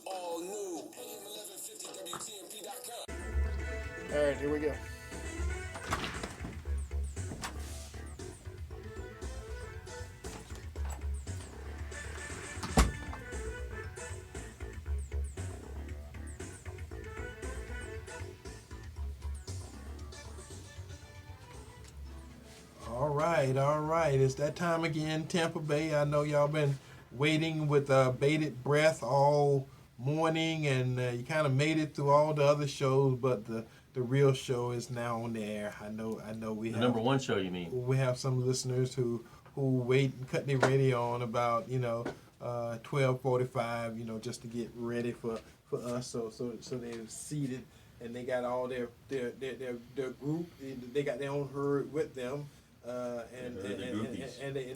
all new. AM 1150 WTMP.com. All right, here we go. All right. It's that time again, Tampa Bay. I know y'all been waiting with bated breath all morning, and you kind of made it through all the other shows, but the real show is now on the air. I know. We The have number one show, you mean? we have some listeners who wait and cut their radio on about 12:45, just to get ready for us. So they're seated and they got all their group. They got their own herd with them. And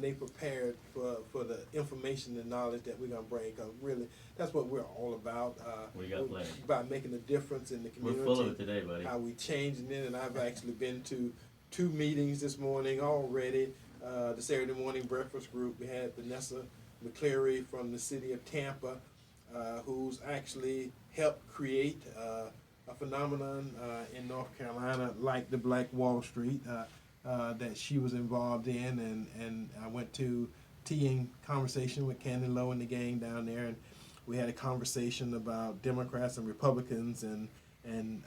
they prepared for the information and knowledge that we're gonna bring. Cause really, that's what we're all about. We got plenty. About making a difference in the community. We're full of it today, buddy. How we changing it, and I've actually been to 2 meetings this morning already. The Saturday morning breakfast group. We had Vanessa McCleary from the city of Tampa, who's actually helped create a phenomenon in North Carolina like the Black Wall Street. That she was involved in, and I went to tea and conversation with Candy Lowe and the gang down there, and we had a conversation about Democrats and Republicans, and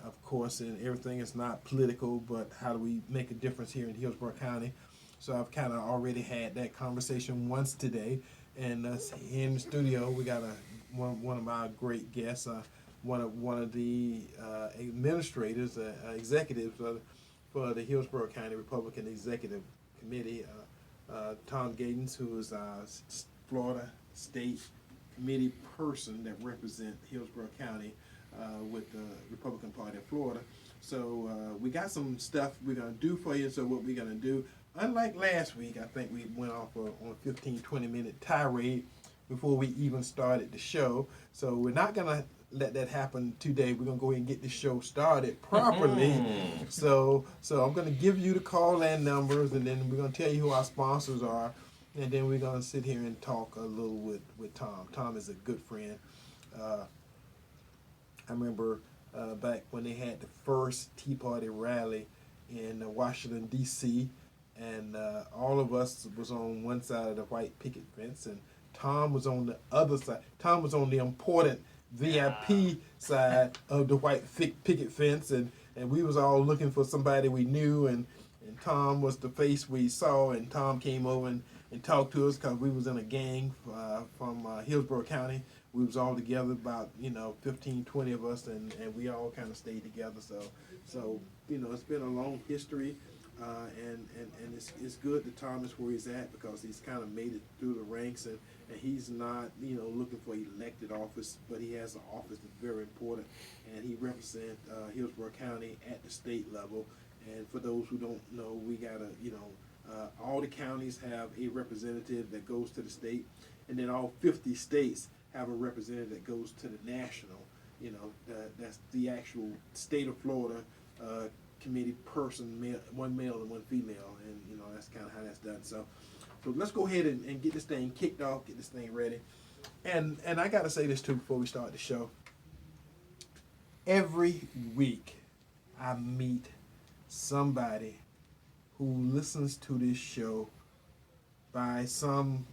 of course, and everything is not political, but how do we make a difference here in Hillsborough County? So I've kind of already had that conversation once today, and here in the studio we got one of our great guests, one of the administrators, executives for the Hillsborough County Republican Executive Committee, Tom Gaitens, who is our Florida State Committee person that represents Hillsborough County with the Republican Party of Florida. So we got some stuff we're going to do for you. So what we're going to do, unlike last week, I think we went off on a 15-20-minute tirade before we even started the show. So we're not going to let that happen today. We're going to go ahead and get the show started properly. So I'm going to give you the call-in numbers, and then we're going to tell you who our sponsors are, and then we're going to sit here and talk a little with Tom. Tom is a good friend. I remember back when they had the first Tea Party rally in Washington, D.C., and all of us was on one side of the white picket fence, and Tom was on the other side. Tom was on the important VIP side of the white picket fence, and we was all looking for somebody we knew, and Tom was the face we saw, and Tom came over and talked to us because we was in a gang from Hillsborough County. We was all together, about 15, 20 of us, and we all kind of stayed together. So it's been a long history, and it's good that Tom is where he's at, because he's kind of made it through the ranks, and he's not looking for elected office, but he has an office that's very important, and he represents Hillsborough County at the state level. And for those who don't know, we got all the counties have a representative that goes to the state, and then all 50 states have a representative that goes to the national. That's the actual state of Florida committee person, one male and one female, and that's kind of how that's done. So let's go ahead and get this thing kicked off, get this thing ready. And I got to say this too before we start the show. Every week I meet somebody who listens to this show by some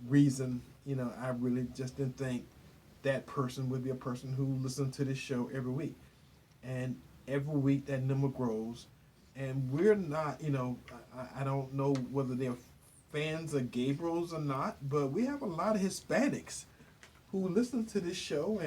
reason. I really just didn't think that person would be a person who listened to this show every week. And every week that number grows. And we're not, I don't know whether they're fans of Gabriel's or not, but we have a lot of Hispanics who listen to this show,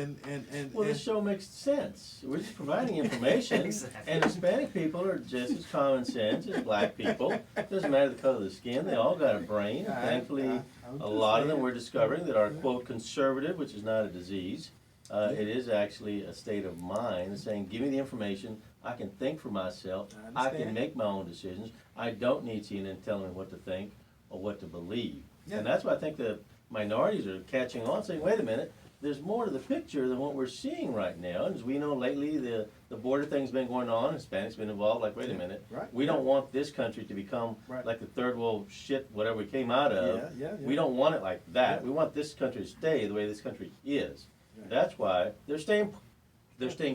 Well, this show makes sense. We're just providing information, exactly. And Hispanic people are just as common sense as black people. Doesn't matter the color of the skin; they all got a brain. Thankfully, a lot of them we're discovering that are quote conservative, which is not a disease. It is actually a state of mind, saying, "Give me the information. I can think for myself. I can make my own decisions. I don't need CNN telling me what to think or what to believe." Yeah. And that's why I think the minorities are catching on, saying, wait a minute, there's more to the picture than what we're seeing right now. And as we know lately, the border thing's been going on, Hispanics been involved, like, wait a minute, we don't want this country to become like the third world shit, whatever we came out of. We don't want it like that. We want this country to stay the way this country is. That's why they're staying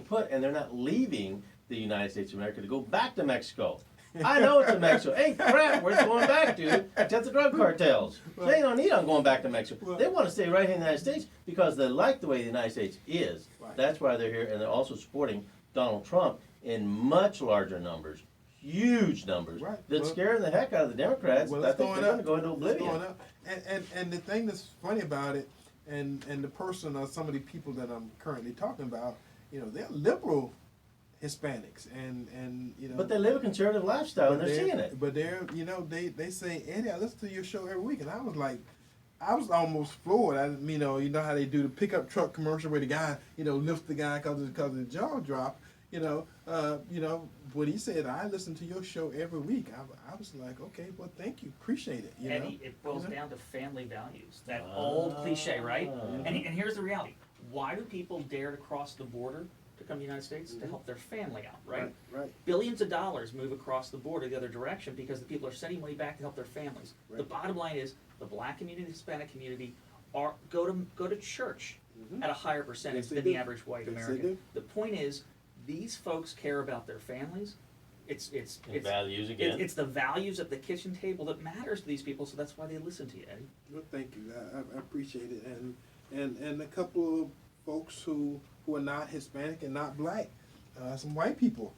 put, and they're not leaving the United States of America to go back to Mexico. I know it's in Mexico. Hey, crap, where's it going back to? Except the drug cartels. They don't need on going back to Mexico. They want to stay right here in the United States because they like the way the United States is. Right. That's why they're here, and they're also supporting Donald Trump in much larger numbers, huge numbers. Right. That's scaring the heck out of the Democrats. Well, I it's think going they're up. going to go into It's oblivion. going up. And the thing that's funny about it, and the person or some of the people that I'm currently talking about, they're liberal Hispanics, and But they live a conservative lifestyle, and they're seeing it. But they're, they say, Eddie, I listen to your show every week, and I was almost floored. You know how they do the pickup truck commercial where the guy, lifts the guy because the jaw dropped. When he said, I listen to your show every week, I was like, okay, well, thank you, appreciate it. Eddie, it boils down to family values. That old cliche, right? And here's the reality. Why do people dare to cross the border to come to the United States? To help their family out, right? Right. Billions of dollars move across the border the other direction because the people are sending money back to help their families. Right. The bottom line is the black community, the Hispanic community go to church at a higher percentage Yes, they than do. the average white Yes, they American. do. The point is, these folks care about their families. It's Values again. It's the values at the kitchen table that matters to these people, so that's why they listen to you, Eddie. Well, thank you. I appreciate it. And a couple of folks who are not Hispanic and not black, some white people.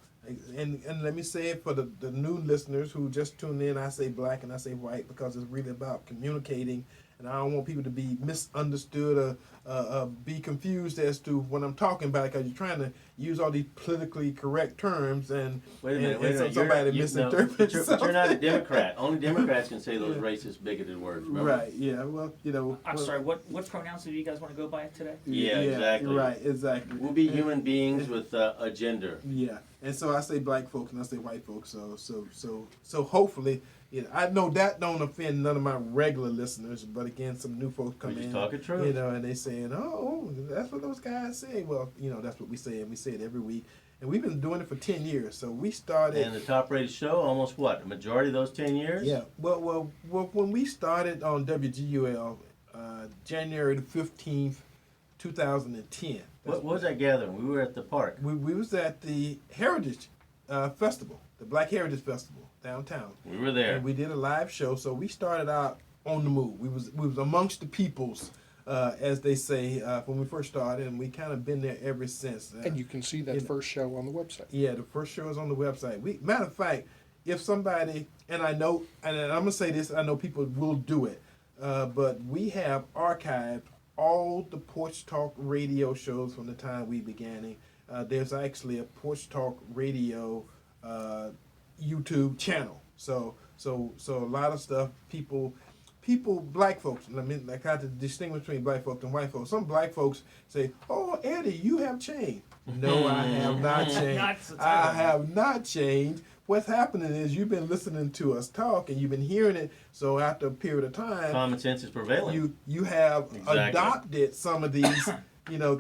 And let me say it for the new listeners who just tuned in, I say black and I say white because it's really about communicating, and I don't want people to be misunderstood or be confused as to what I'm talking about, because you're trying to use all these politically correct terms and Wait a minute. somebody misinterprets But you're not a something. Democrat. Only Democrats can say those racist, bigoted words. Remember? Right, yeah, well, I'm sorry, what pronouns do you guys want to go by today? Yeah, exactly. Right, exactly. We'll be human beings with a gender. Yeah, and so I say black folks and I say white folks. So hopefully, I know that don't offend none of my regular listeners, but again, some new folks come We just in, talking truth. and they saying, oh, that's what those guys say. Well, that's what we say, and we say it every week, and we've been doing it for 10 years. So we started. And the top rated show, almost what? A majority of those 10 years? Yeah. Well, when we started on WGUL, January the 15th, 2010. What was that gathering? We were at the park. We was at the Heritage Festival, the Black Heritage Festival downtown. We were there. And we did a live show, so we started out on the move. We was amongst the peoples, as they say, when we first started, and we kind of been there ever since. And you can see that first show on the website. Yeah, the first show is on the website. Matter of fact, if somebody, and I know, and I'm gonna say this, I know people will do it, but we have archived all the Porch Talk Radio shows from the time we began it. There's actually a Porch Talk Radio YouTube channel. So a lot of stuff people, black folks. I got to distinguish between black folks and white folks. Some black folks say, "Oh, Eddie, you have changed." No, I have not changed. I have not changed. What's happening is you've been listening to us talk and you've been hearing it. So after a period of time, Common sense is prevailing. you have Exactly. adopted some of these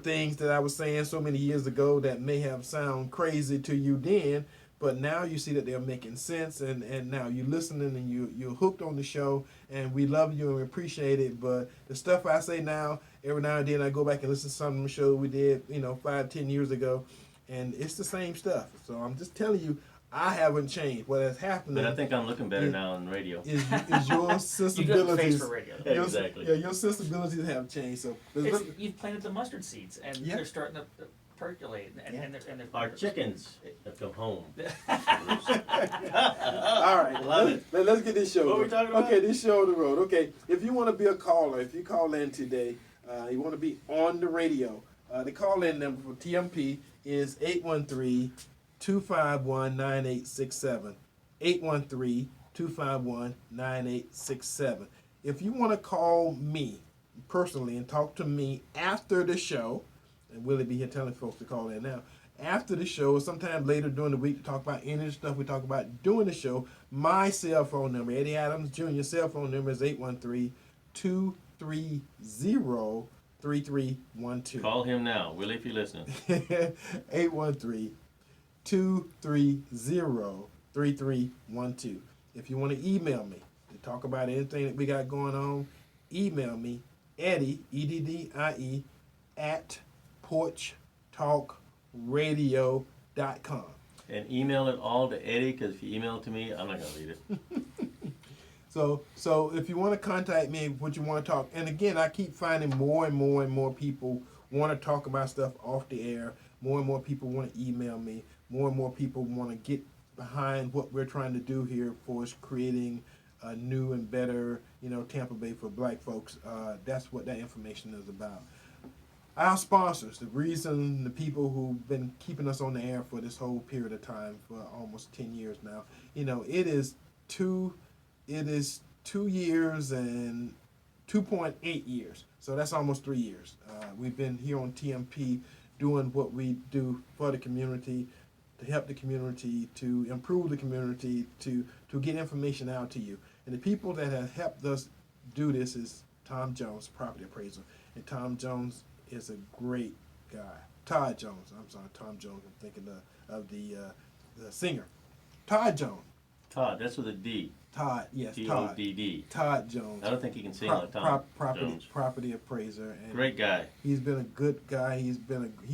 things that I was saying so many years ago that may have sound crazy to you then, but now you see that they're making sense, and now you're listening and you're hooked on the show, and we love you and we appreciate it. But the stuff I say now, every now and then I go back and listen to some of the show we did 5-10 years ago, and it's the same stuff. So I'm just telling you, I haven't changed. What has happened? But I think I'm looking better now on radio. Is your sensibilities? You do have a face for radio. Exactly. Your sensibilities have changed. So You've planted the mustard seeds, and Yeah. they're starting to percolate, and they're Our chickens have come home. all right, Love it. Let's get this show. What are we talking about? Okay, this show on the road. Okay, if you want to be a caller, if you call in today, you want to be on the radio. The call-in number for TMP is 813-251-9867. 813-251-9867. If you want to call me personally and talk to me after the show, and Willie be here telling folks to call in now, after the show or sometime later during the week to talk about any of the stuff we talk about during the show, my cell phone number, Eddie Adams Jr. cell phone number is 813-230-3312. Call him now, Willie, if you're listening. 813-230-3312. If you want to email me to talk about anything that we got going on, email me, Eddie, EDDIE, at porchtalkradio.com. And email it all to Eddie, because if you email it to me, I'm not going to read it. So if you want to contact me, what you want to talk, and again, I keep finding more and more people want to talk about stuff off the air. More and more people want to email me. More and more people want to get behind what we're trying to do here for us, creating a new and better, Tampa Bay for black folks. That's what that information is about. Our sponsors, the reason, the people who've been keeping us on the air for this whole period of time, for almost 10 years now, it is 2 years and 2.8 years. So that's almost 3 years. We've been here on TMP doing what we do for the community, to help the community, to improve the community, to get information out to you. And the people that have helped us do this is Tom Jones, property appraiser. And Tom Jones is a great guy. Tom Jones, I'm thinking of the singer. Todd Jones. Todd, that's with a D. Todd, yes, T-O-D-D. Todd Jones. I don't think he can sing like Tom Jones. Property appraiser. And great guy. He's been a good guy. He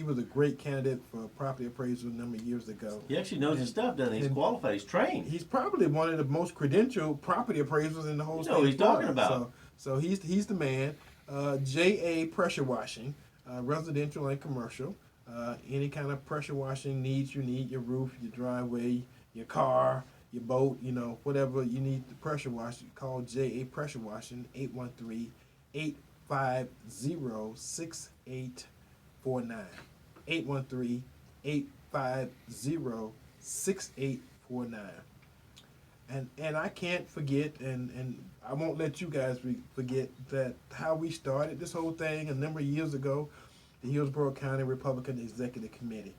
was a great candidate for property appraiser a number of years ago. He actually knows his stuff, doesn't he? He's qualified. He's trained. He's probably one of the most credentialed property appraisers in the whole state. You know what he's talking about. So he's the man. JA Pressure Washing, residential and commercial. Any kind of pressure washing needs you need, your roof, your driveway, your car, your boat, whatever you need to pressure wash, call JA Pressure Washing, 813-850-6849. 813-850-6849. And I can't forget, and I won't let you guys forget that how we started this whole thing a number of years ago, the Hillsborough County Republican Executive Committee.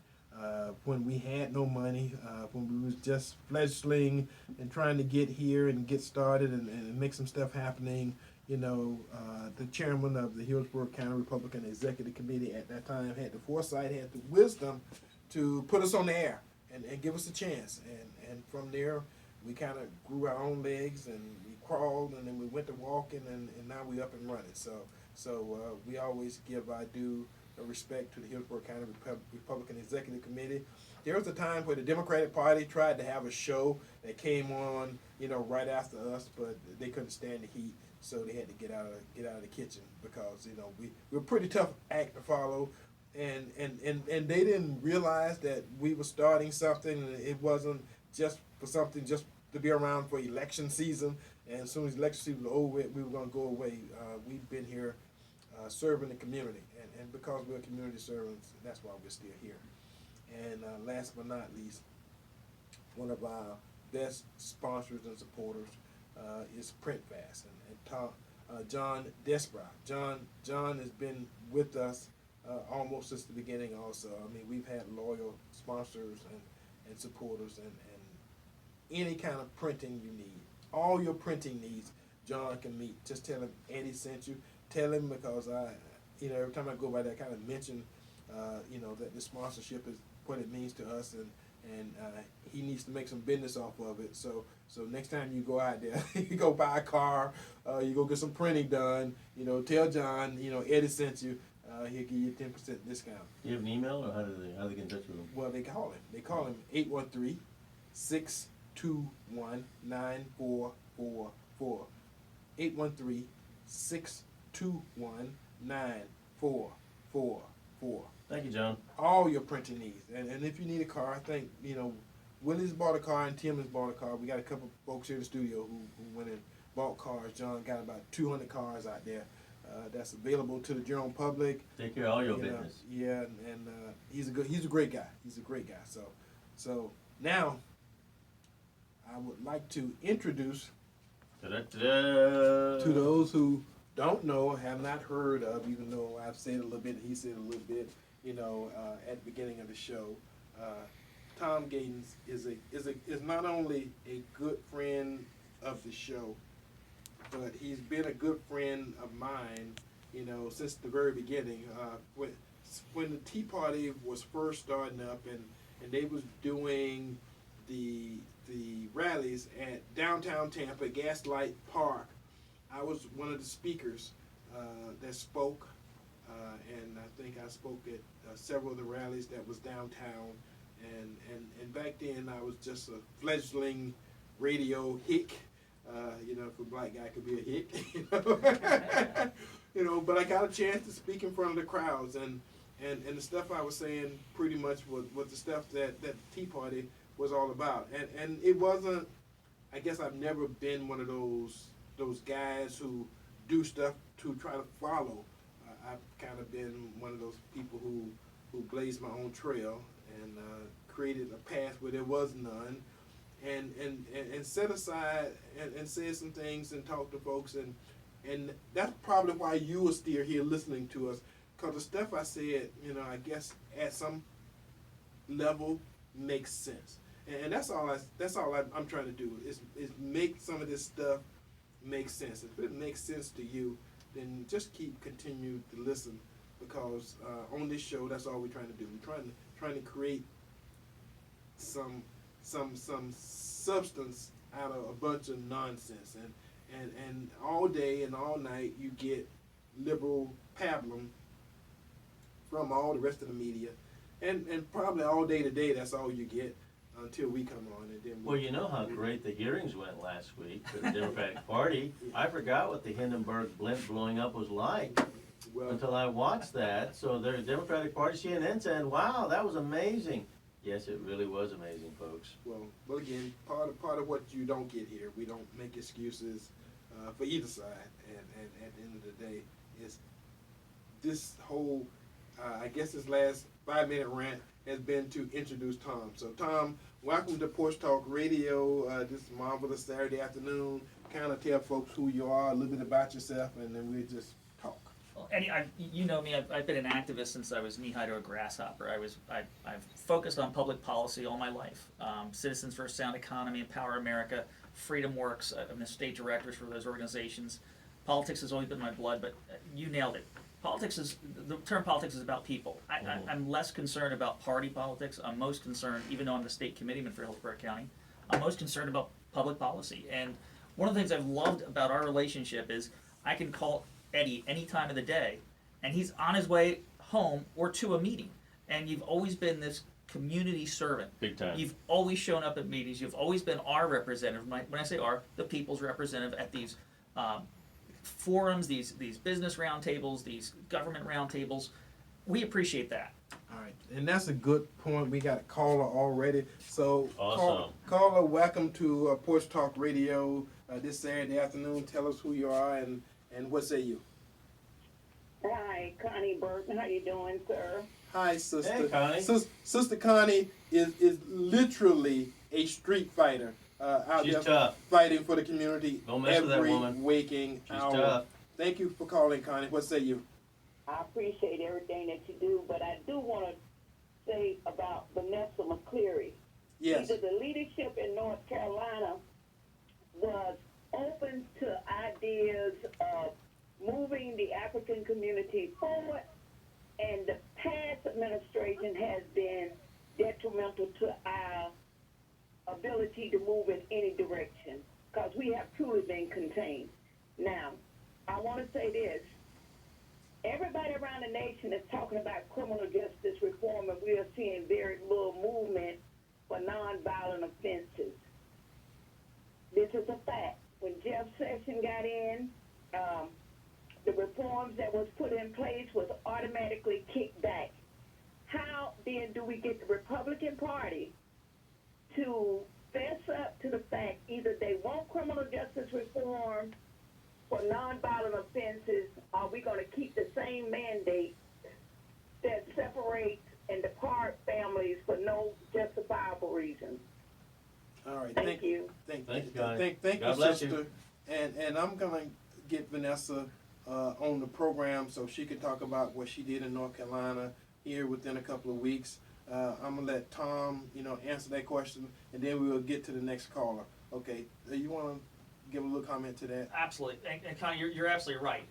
When we had no money, when we was just fledgling and trying to get here and get started and make some stuff happening, the chairman of the Hillsborough County Republican Executive Committee at that time had the foresight, had the wisdom to put us on the air and give us a chance. And from there, we kind of grew our own legs and we crawled and then we went to walking and now we up and running. So we always give our due respect to the Hillsborough County Republican Executive Committee. There was a time where the Democratic Party tried to have a show that came on, right after us, but they couldn't stand the heat, so they had to get out of the kitchen because we were a pretty tough act to follow, and they didn't realize that we were starting something, and it wasn't just for something just to be around for election season. And as soon as election season was over, we were going to go away. We've been here serving the community, and because we're community servants, that's why we're still here. And last but not least, one of our best sponsors and supporters is PrintFast, and John Desbra. John has been with us almost since the beginning also. I mean, we've had loyal sponsors and supporters, and any kind of printing you need, all your printing needs, John can meet. Just tell him Eddie sent you. Tell him, because every time I go by there, I kind of mention, that the sponsorship is what it means to us, and he needs to make some business off of it. So next time you go out there, you go buy a car, you go get some printing done, tell John, Eddie sent you. He'll give you a 10% discount. You have an email, or how do they get in touch with him? Well, they call him. They call him 813-621-9444. 813-621-9444. Thank you, John. All your printing needs. And if you need a car, I think, Willie's bought a car and Tim has bought a car. We got a couple folks here in the studio who went and bought cars. John got about 200 cars out there that's available to the general public. Take care of all your business. Yeah, and he's a great guy. He's a great guy. So now I would like to introduce to those who don't know, have not heard of, even though I've said a little bit, he said a little bit, at the beginning of the show. Tom Gaitens is not only a good friend of the show, but he's been a good friend of mine, since the very beginning. When the Tea Party was first starting up, and they was doing the rallies at downtown Tampa, Gaslight Park, I was one of the speakers that spoke and I think I spoke at several of the rallies that was downtown. And back then I was just a fledgling radio hick. If a black guy could be a hick, but I got a chance to speak in front of the crowds, and the stuff I was saying pretty much was the stuff that the Tea Party was all about. And it wasn't, I guess I've never been one of those guys who do stuff to try to follow. I've kind of been one of those people who blazed my own trail and created a path where there was none, and set aside and said some things and talked to folks, and that's probably why you are still here listening to us, because the stuff I said, I guess at some level makes sense, and that's all I'm trying to do is make some of this stuff make sense. If it makes sense to you, then just continue to listen, because on this show, that's all we're trying to do. We're trying to create some substance out of a bunch of nonsense, and all day and all night you get liberal pablum from all the rest of the media, and probably all day today that's all you get until we come on, and then well, you know how great the hearings went last week for the Democratic Party. I forgot what the Hindenburg blimp blowing up was like until I watched that. So the Democratic Party CNN said, "Wow, that was amazing." Yes, it really was amazing, folks. Well, again, part of what you don't get here, we don't make excuses for either side, and at the end of the day, is this whole, I guess this last 5-minute rant has been to introduce Tom. So Tom, welcome to Porch Talk Radio this marvelous Saturday afternoon. Kind of tell folks who you are, a little bit about yourself, and then we'll just talk. Well, Eddie, you know me. I've been an activist since I was knee-high to a grasshopper. I've focused on public policy all my life. Citizens for a Sound Economy, Empower America, Freedom Works. I'm the state directors for those organizations. Politics has always been my blood, but you nailed it. The term politics is about people. I'm less concerned about party politics. I'm most concerned, even though I'm the state committeeman for Hillsborough County, I'm most concerned about public policy. And one of the things I've loved about our relationship is I can call Eddie any time of the day, and he's on his way home or to a meeting. And you've always been this community servant. Big time. You've always shown up at meetings. You've always been our representative. When I say our, the people's representative at these forums, these business roundtables, these government roundtables. We appreciate that. All right, and that's a good point. We got a caller already. So, awesome. Caller, welcome to Porch Talk Radio this Saturday afternoon. Tell us who you are and what say you? Hi, Connie Burton. How you doing, sir? Hi, sister. Hey, Connie. Sister Connie is literally a street fighter out She's there tough. fighting for the community Don't mess with that every woman. waking She's hour. tough. Thank you for calling, Connie. What say you? I appreciate everything that you do, but I do want to say about Vanessa McCleary. Yes. Either the leadership in North Carolina was open to ideas of moving the African community forward, and the past administration has been detrimental to our ability to move in any direction, because we have truly been contained. Now, I want to say this. Everybody around the nation is talking about criminal justice reform, and we are seeing very little movement for nonviolent offenses. This is a fact. When Jeff Sessions got in, the reforms that was put in place was automatically kicked back. How then do we get the Republican Party to fess up to the fact either they want criminal justice reform for nonviolent offenses, or are we going to keep the same mandate that separates and depart families for no justifiable reason? All right. Thank you. Thank Thank you, you, Connie. thank you, God bless sister. And I'm gonna get Vanessa on the program so she can talk about what she did in North Carolina here within a couple of weeks. I'm gonna let Tom, answer that question, and then we will get to the next caller. Okay. You want to give a little comment to that? Absolutely. And Connie, you're absolutely right.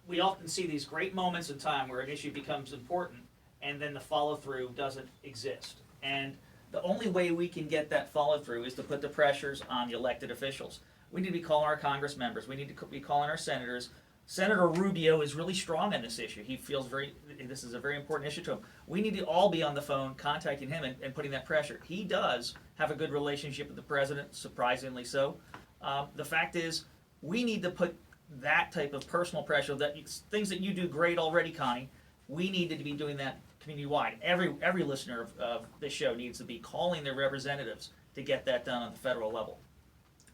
We often see these great moments in time where an issue becomes important, and then the follow-through doesn't exist. And the only way we can get that follow-through is to put the pressures on the elected officials. We need to be calling our Congress members. We need to be calling our senators Senator Rubio is really strong on this issue. He feels this is a very important issue to him. We need to all be on the phone contacting him and putting that pressure. He does have a good relationship with the president, surprisingly so. The fact is, we need to put that type of personal pressure, things that you do great already, Connie, we need to be doing that community-wide. Every listener of this show needs to be calling their representatives to get that done on the federal level.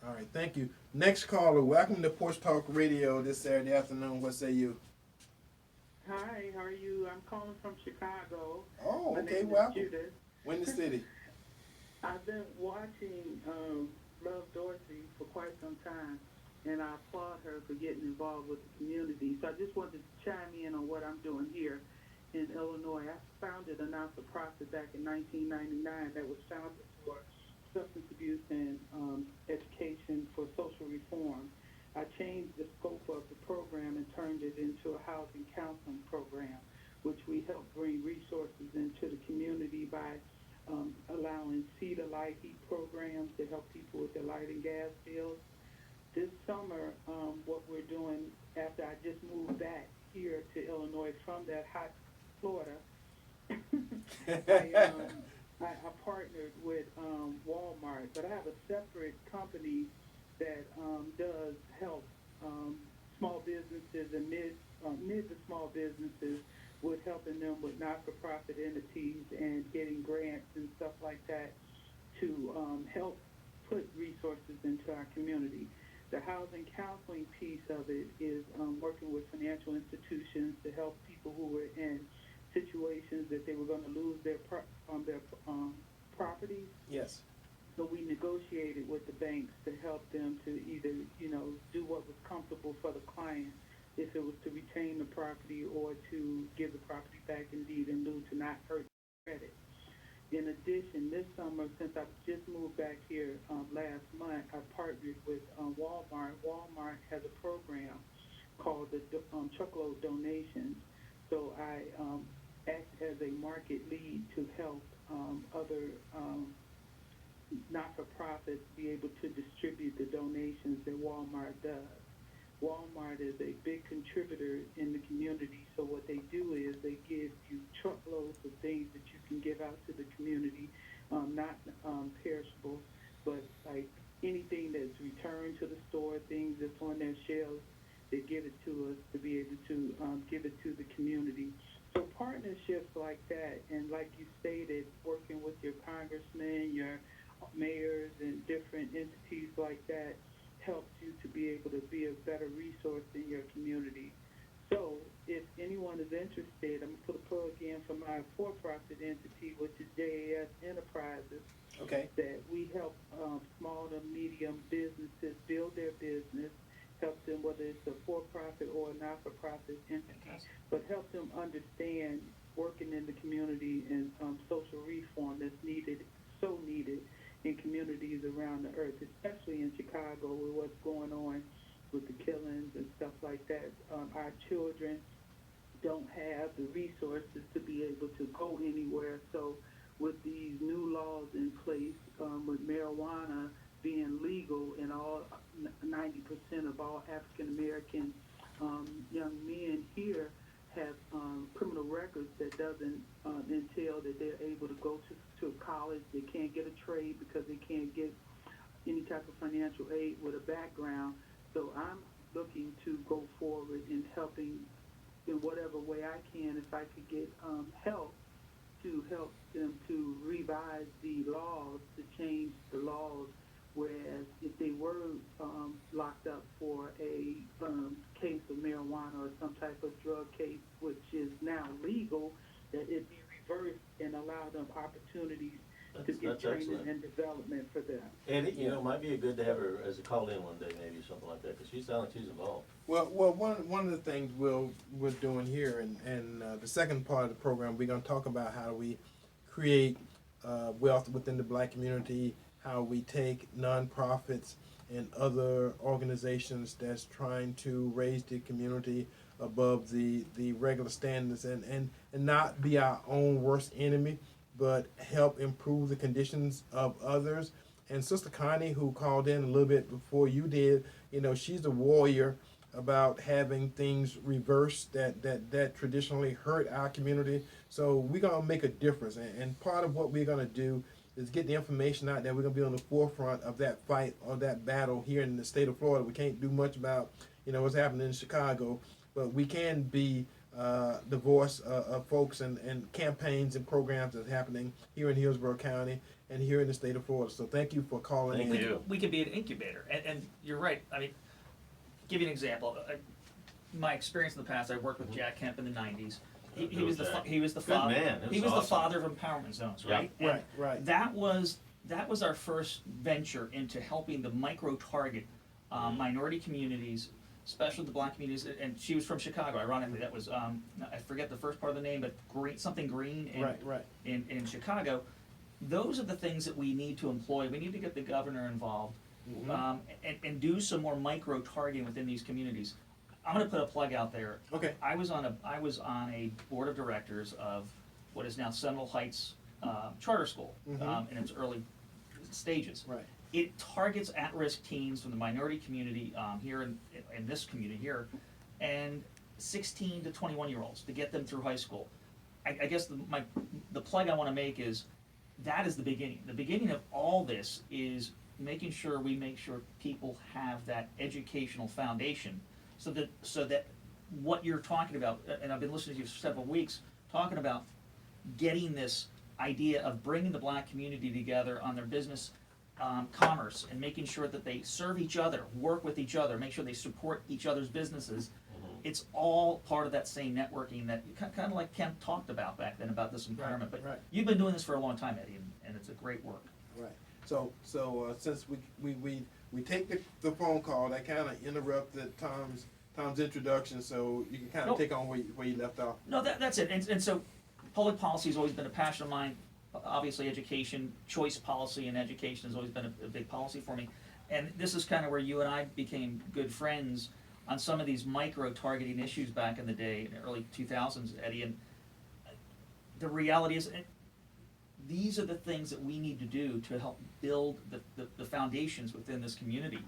All right, thank you. Next caller, welcome to Porch Talk Radio this Saturday afternoon. What say you? Hi, how are you? I'm calling from Chicago. Oh, My okay, name is welcome. Judith. Windy City. I've been watching Love Dorsey for quite some time, and I applaud her for getting involved with the community. So I just wanted to chime in on what I'm doing here in Illinois. I founded a not-for-profit back in 1999 that was founded for substance abuse and education for social reform. I changed the scope of the program and turned it into a housing counseling program, which we help bring resources into the community by allowing See the Light Heat programs to help people with their light and gas bills. This summer, what we're doing after I just moved back here to Illinois from that hot Florida, I partnered with Walmart, but I have a separate company that does help small businesses and mid to small businesses with helping them with not-for-profit entities and getting grants and stuff like that to help put resources into our community. The housing counseling piece of it is working with financial institutions to help people who were in situations that they were going to lose their properties. Yes. So we negotiated with the banks to help them to either, do what was comfortable for the client, if it was to retain the property or to give the property back in deed in lieu to not hurt credit. In addition, this summer, since I've just moved back here last month, I partnered with Walmart. Walmart has a program called the Truckload Donations. So I act as a market lead to help other not-for-profits be able to distribute the donations that Walmart does. Walmart is a big contributor in the community, so what they do is they give you truckloads of things that you can give out to the community, not perishable, but like anything that's returned to the store, things that's on their shelves, they give it to us to be able to give it to the community. So partnerships like that, and like you stated, working with your congressmen, your mayors, and different entities like that, helps you to be able to be a better resource in your community. So if anyone is interested, I'm going to put a plug in for my for-profit entity, which is JAS Enterprises. Okay. That we help small to medium businesses build their business, help them, whether it's a for-profit or a not-for-profit entity, but help them understand working in the community and social reform that's needed, so needed in communities around the earth, especially in Chicago with what's going on with the killings and stuff like that. Our children don't have the resources to be able to go anywhere. So with these new laws in place, with marijuana being legal in all 90% of all African American young men here have criminal records that doesn't entail that they're able to go to college. They can't get a trade because they can't get any type of financial aid with a background. So I'm looking to go forward in helping in whatever way I can, if I could get help to help them to revise the laws, to change the laws, whereas if they were locked up for a case of marijuana or some type of drug case, which is now legal, that it be reversed and allow them opportunities to get training excellent. and development for them. And it might be good to have her as a call-in one day, maybe, or something like that, because she sounds like she's involved. Well, one of the things we're doing here, and the second part of the program, we're going to talk about how we create wealth within the black community, how we take nonprofits and other organizations that's trying to raise the community above the regular standards and not be our own worst enemy, but help improve the conditions of others. And Sister Connie, who called in a little bit before you did, she's a warrior about having things reversed that traditionally hurt our community. So we're going to make a difference. And part of what we're going to do is get the information out there. We're going to be on the forefront of that fight or that battle here in the state of Florida. We can't do much about, what's happening in Chicago, but we can be the voice of folks and campaigns and programs that's happening here in Hillsborough County and here in the state of Florida. So thank you for calling in. Thank you. We could be an incubator, and you're right. I mean, give you an example. My experience in the past, I worked with Jack Kemp in the '90s. He was the father. man. It He was was the awesome. father of empowerment zones, right? Yeah. And Right. That was our first venture into helping the micro target minority communities, especially the black communities. And she was from Chicago. Ironically, that was I forget the first part of the name, but Green Right. in Chicago. Those are the things that we need to employ. We need to get the governor involved and do some more micro targeting within these communities. I'm going to put a plug out there. Okay. I was on a board of directors of what is now Seminole Heights Charter School in its early stages. Right. It targets at-risk teens from the minority community here in this community here, and 16 to 21-year-olds to get them through high school. I guess the plug I want to make is that is the beginning. The beginning of all this is making sure people have that educational foundation, so that what you're talking about, and I've been listening to you for several weeks, talking about getting this idea of bringing the black community together on their business commerce and making sure that they serve each other, work with each other, make sure they support each other's businesses. It's all part of that same networking that kind of like Kemp talked about back then about this empowerment. But right. you've been doing this for a long time, Eddie, and it's a great work. Right. So since we take the phone call, that kind of interrupted Tom's introduction, so you can kind of Nope. take on where you left off. No, that's it. And so public policy has always been a passion of mine. Obviously, education, choice policy and education has always been a big policy for me. And this is kind of where you and I became good friends on some of these micro-targeting issues back in the day, in the early 2000s, Eddie. And the reality is, these are the things that we need to do to help build the foundations within this community.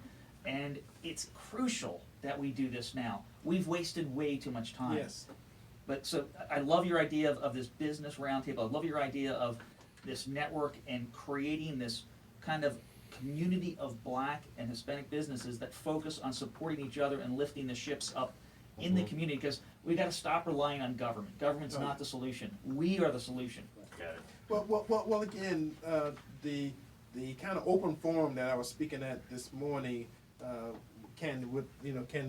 And it's crucial that we do this now. We've wasted way too much time. Yes. But so I love your idea of this business roundtable. I love your idea of this network and creating this kind of community of black and Hispanic businesses that focus on supporting each other and lifting the ships up in the community, because we got to stop relying on government. Government's not the solution. We are the solution. Got it. Well, again, the kind of open forum that I was speaking at this morning, Candy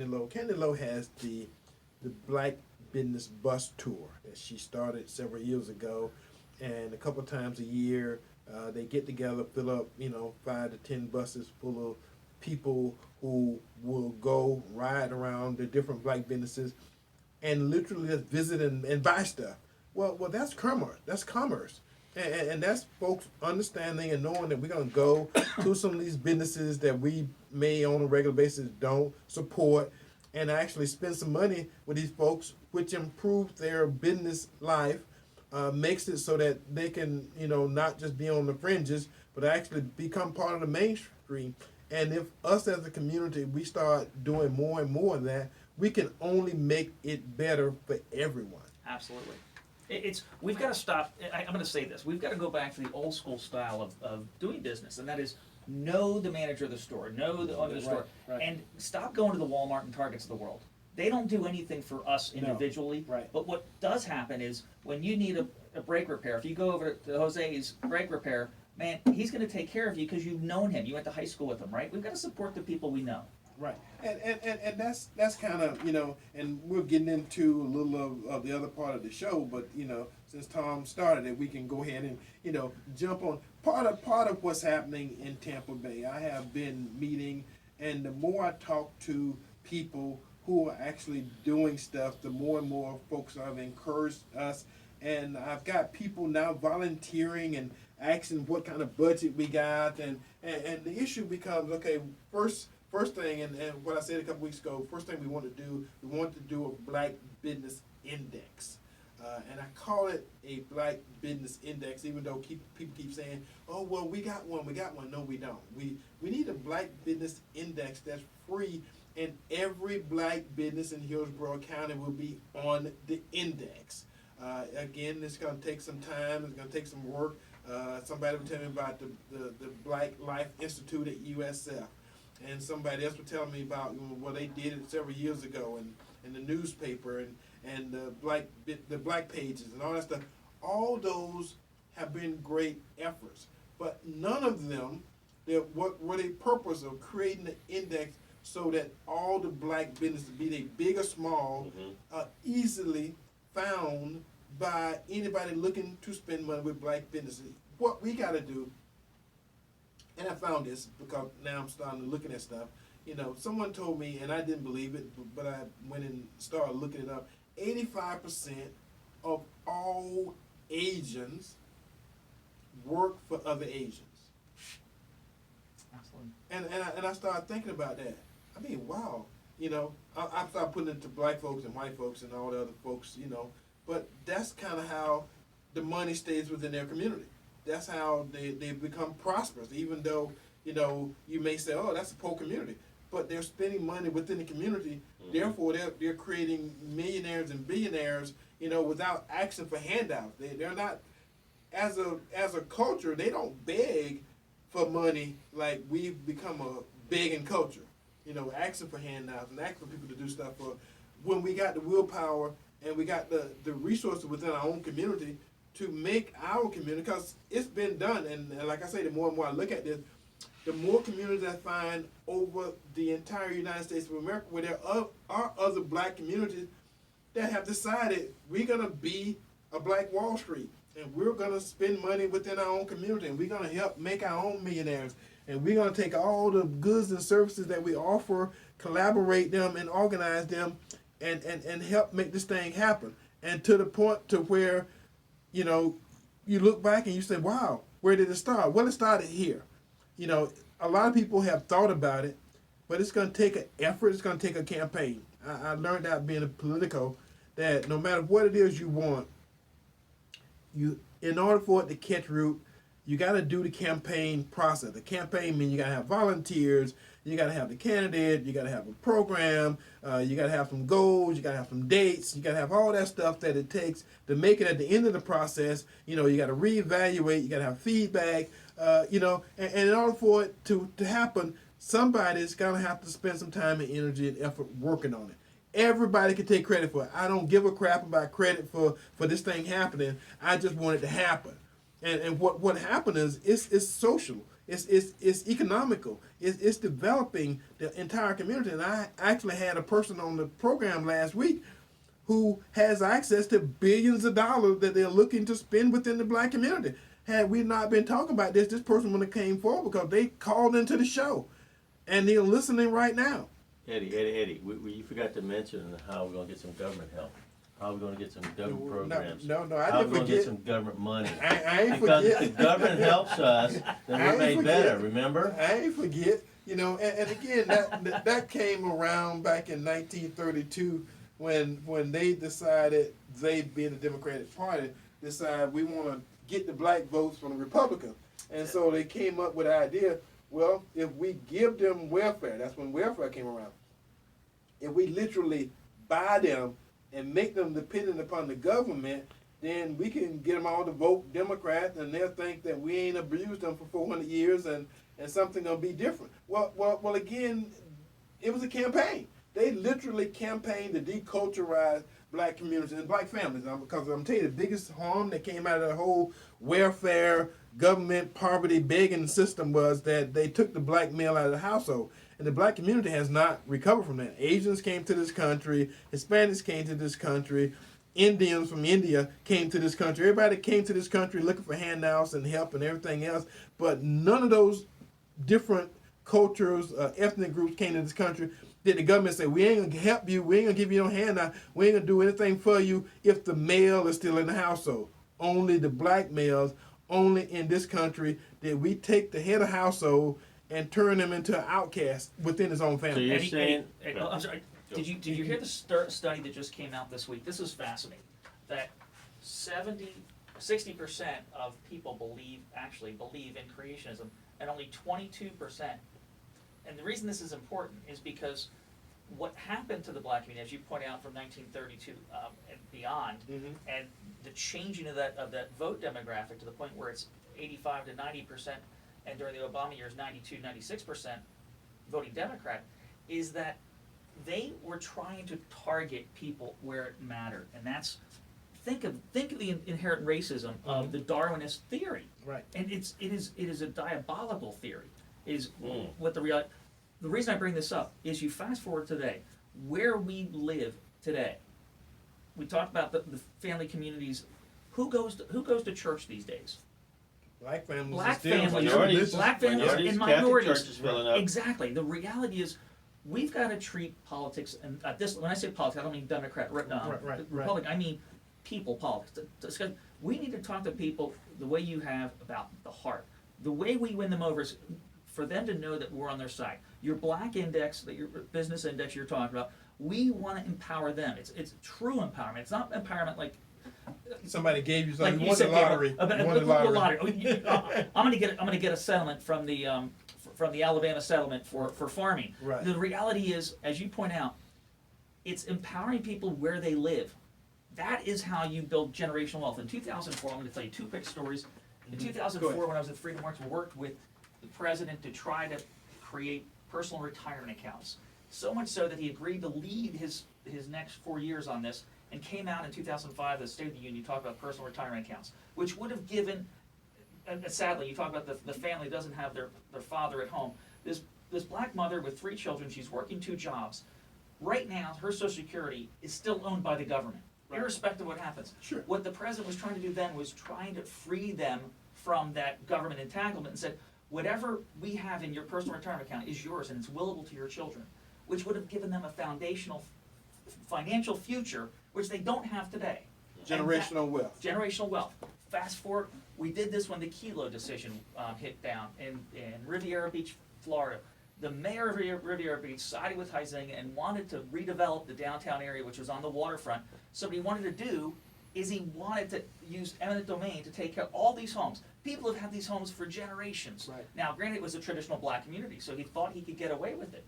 Lowe has the Black Business Bus Tour that she started several years ago, and a couple times a year they get together, fill up 5 to 10 buses full of people who will go ride around the different black businesses and literally just visit and buy stuff. Well, that's commerce. That's commerce. And that's folks understanding and knowing that we're going to go to some of these businesses that we may on a regular basis don't support, and actually spend some money with these folks, which improves their business life, makes it so that they can, not just be on the fringes, but actually become part of the mainstream. And if us as a community, we start doing more and more of that, we can only make it better for everyone. Absolutely. We've got to stop. I'm going to say this. We've got to go back to the old school style of doing business, and that is know the manager of the store, know the owner of the store, Right. and stop going to the Walmart and Targets of the world. They don't do anything for us individually. Right. But what does happen is when you need a brake repair, if you go over to Jose's brake repair, man, he's going to take care of you because you've known him. You went to high school with him, right? We've got to support the people we know. Right, and that's kind of and we're getting into a little of the other part of the show, but since Tom started it, we can go ahead and jump on part of what's happening in Tampa Bay. I have been meeting, and the more I talk to people who are actually doing stuff, the more and more folks have encouraged us, and I've got people now volunteering and asking what kind of budget we got, and the issue becomes, okay, First thing, and what I said a couple weeks ago, first thing we want to do a Black Business Index. And I call it a Black Business Index, even though people keep saying, oh, well, we got one. No, we don't. We need a Black Business Index that's free and every black business in Hillsborough County will be on the index. Again, it's going to take some time. It's going to take some work. Somebody was telling me about the Black Life Institute at USF, and somebody else was telling me about they did it several years ago, and the newspaper and the black pages and all that stuff. All those have been great efforts, but none of them what were the purpose of creating the index so that all the black businesses, be they big or small, are easily found by anybody looking to spend money with black businesses. What we got to do, and I found this because now I'm starting looking at stuff. Someone told me, and I didn't believe it, but I went and started looking it up. 85% of all Asians work for other Asians. Absolutely. And I started thinking about that. I mean, wow. I started putting it to black folks and white folks and all the other folks, but that's kind of how the money stays within their community. That's how they become prosperous, even though, you may say, oh, that's a poor community. But they're spending money within the community, therefore they're creating millionaires and billionaires, without asking for handouts. They're not, as a culture, they don't beg for money like we've become a begging culture. Asking for handouts and asking for people to do stuff for, when we got the willpower and we got the resources within our own community to make our community, because it's been done, and like I say, the more and more I look at this, the more communities I find over the entire United States of America where there are other black communities that have decided we're going to be a black Wall Street, and we're going to spend money within our own community, and we're going to help make our own millionaires, and we're going to take all the goods and services that we offer, collaborate them and organize them, and help make this thing happen. And to the point to where, you look back and you say, wow, where did it start? Well, it started here. A lot of people have thought about it, but it's going to take an effort. It's going to take a campaign. I learned that being a politico, that no matter what it is you want, in order for it to catch root, you got to do the campaign process. The campaign means you got to have volunteers, you got to have the candidate, you got to have a program, you got to have some goals, you got to have some dates, you got to have all that stuff that it takes to make it at the end of the process. You got to reevaluate, you got to have feedback, and in order for it to happen, somebody's going to have to spend some time and energy and effort working on it. Everybody can take credit for it. I don't give a crap about credit for this thing happening. I just want it to happen. And what happened is it's social, it's economical, it's developing the entire community. And I actually had a person on the program last week who has access to billions of dollars that they're looking to spend within the black community. Had we not been talking about this person wouldn't have came forward because they called into the show, and they're listening right now. Eddie, you forgot to mention how we're going to get some government help. How are we going to get some government programs? No, I didn't forget. How are we going to get some government money? I ain't because forget. If the government helps us, then we're made better, remember? I ain't forget. And again, that came around back in 1932 when they decided, they being the Democratic Party, decided we want to get the black votes from the Republicans. And so they came up with the idea, well, if we give them welfare, that's when welfare came around. If we literally buy them and make them dependent upon the government, then we can get them all to vote Democrat, and they'll think that we ain't abused them for 400 years and something gonna be different. Well, again, it was a campaign. They literally campaigned to deculturize black communities and black families. Because I'm telling you, the biggest harm that came out of the whole welfare, government, poverty, begging system was that they took the black male out of the household. And the black community has not recovered from that. Asians came to this country, Hispanics came to this country, Indians from India came to this country. Everybody came to this country looking for handouts and help and everything else. But none of those different cultures, ethnic groups came to this country. Did the government say, we ain't gonna help you, we ain't gonna give you no handout, we ain't gonna do anything for you if the male is still in the household. Only the black males, only in this country did we take the head of household and turn them into an outcast within his own family. So you're saying... I'm sorry. Did you hear the study that just came out this week? This is fascinating. That 60% of people believe in creationism, and only 22%. And the reason this is important is because what happened to the black community, as you point out, from 1932 and beyond, and the changing of that vote demographic to the point where it's 85 to 90%, and during the Obama years 92, 96% voting Democrat, is that they were trying to target people where it mattered, and that's think of the inherent racism of the Darwinist theory, Right. and it is a diabolical theory. Is what the reason I bring this up is you fast forward today, where we live today. We talked about the family communities. Who goes to church these days? Black families. Black are still families, Minorities. black families Minorities, and Catholic minorities. churches filling up. Exactly. The reality is, we've got to treat politics, and when I say politics, I don't mean Democrat, Republican. I mean people politics. We need to talk to people the way you have about the heart. The way we win them over is for them to know that we're on their side. Your black index, your business index you're talking about, we want to empower them. It's true empowerment. It's not empowerment like Somebody gave you something. like You you won the said, lottery. Gabriel, You won the lottery. I'm gonna get a settlement from the Alabama settlement for farming. Right. The reality is, as you point out, it's empowering people where they live. That is how you build generational wealth. In 2004, I'm going to tell you two quick stories. In 2004, when I was at Freedom Works, we worked with the president to try to create personal retirement accounts. So much so that he agreed to lead his next 4 years on this, and came out in 2005, the State of the Union, talked about personal retirement accounts, which would have given, sadly, you talk about the family doesn't have their father at home. This black mother with 3 children, she's working 2 jobs. Right now, her Social Security is still owned by the government, irrespective of what happens. Sure. What the president was trying to do then was trying to free them from that government entanglement and said, whatever we have in your personal retirement account is yours and it's willable to your children, which would have given them a foundational financial future, which they don't have today. Generational wealth. Generational wealth. Fast forward, we did this when the Kelo decision hit down in Riviera Beach, Florida. The mayor of Riviera Beach sided with Huizenga and wanted to redevelop the downtown area, which was on the waterfront. So what he wanted to do is he wanted to use eminent domain to take care of all these homes. People have had these homes for generations. Right. Now, granted, it was a traditional black community, so he thought he could get away with it.